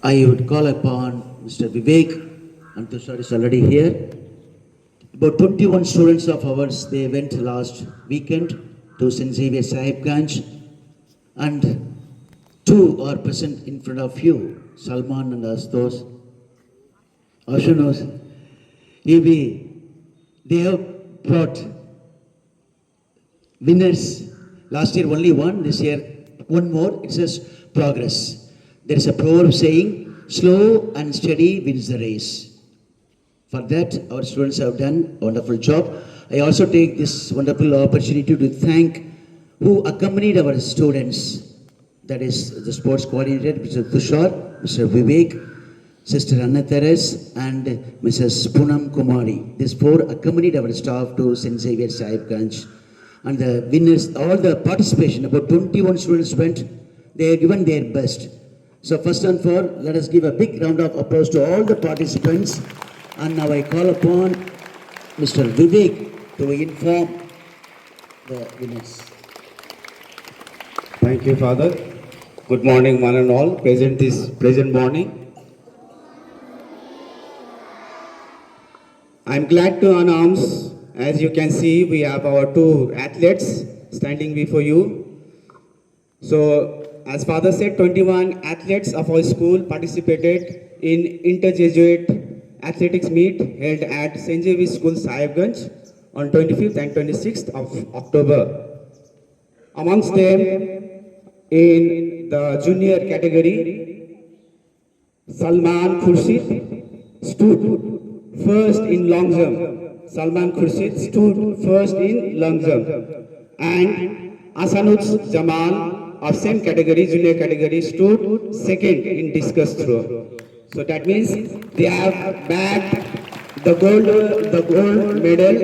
I would call upon Mr. Vivek, and Tushar is already here. About 21 students of ours, they went last weekend to St. Xavier Sahibganj, and two are present in front of you, Salman and Astos. Ashunos, they have brought winners. Last year only one, this year one more. It says progress. There is a proverb saying, slow and steady wins the race. For that, our students have done a wonderful job. I also take this wonderful opportunity to thank who accompanied our students. That is the sports coordinator, Mr. Tushar, Mr. Vivek, Sister Anna Teres, and Mrs. Poonam Kumari. These four accompanied our staff to St. Xavier Sahibganj. And the winners, all the participation, about 21 students went, they have given their best. So first and foremost, let us give a big round of applause to all the participants. And now I call upon Mr. Vivek to inform the winners. Thank you, Father. Good morning, one and all. Present morning. I'm glad to announce, as you can see, we have our two athletes standing before you. So, as Father said, 21 athletes of our school participated in intergraduate athletics meet held at St. Xavier School, Sahibganj on 25th and 26th of October. Amongst them, in the junior category, Salman Khurshid stood first in long jump. Salman Khurshid stood first in long jump. And Asanuj Jamal of same category, junior category, stood second in discus throw. So that means they have bagged the gold medal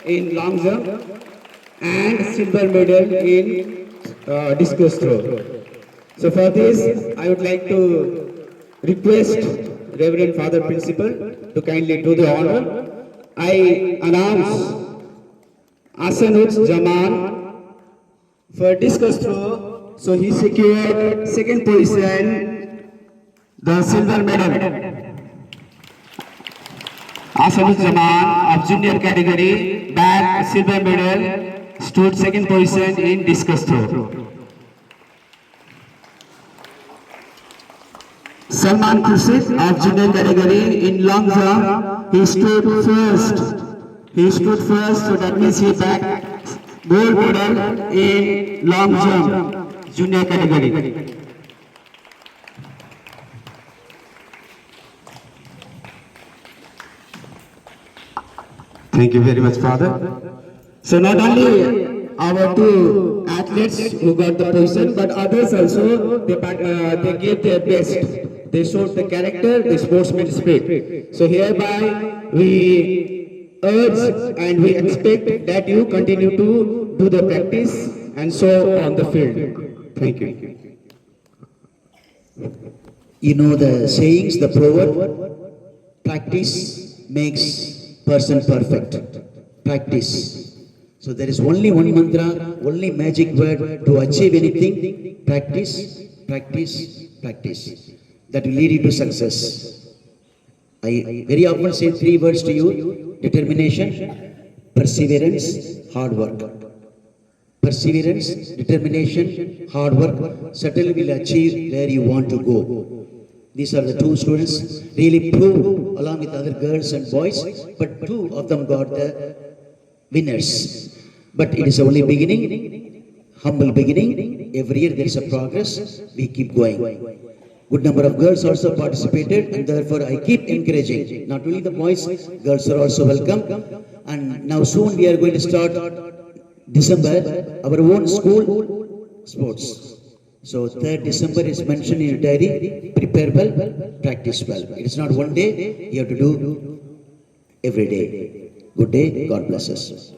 in long jump and silver medal in discus throw. So for this, I would like to request Reverend Father Principal to kindly do the honor. I announce Asanuj Jaman for discus throw. So he secured second position, the silver medal. Asanuj Jaman of junior category bagged silver medal, stood second position in discus throw. Salman Khurshid of junior category in long jump, he stood first. So that means he bagged gold medal in long jump, junior category. Thank you very much, Father. So not only our two athletes who got the position, but others also, they gave their best. They showed the character, the sportsman spirit. So hereby we urge and we expect that you continue to do the practice and so on the field. Thank you. You know the sayings, the proverb, practice makes person perfect. Practice. So there is only one mantra, only magic word to achieve anything. Practice, practice, practice. That will lead you to success. I very often say three words to you: determination, perseverance, hard work. Perseverance, determination, hard work certainly will achieve where you want to go. These are the two students really proved along with other girls and boys, but two of them got the winners. But it is only beginning, humble beginning. Every year there is a progress. We keep going. Good number of girls also participated, and therefore I keep encouraging. Not only the boys, girls are also welcome. And now soon we are going to start December, our own school sports. So 3rd December is mentioned in your diary. Prepare well, practice well. It is not one day, you have to do every day. Good day, God bless us.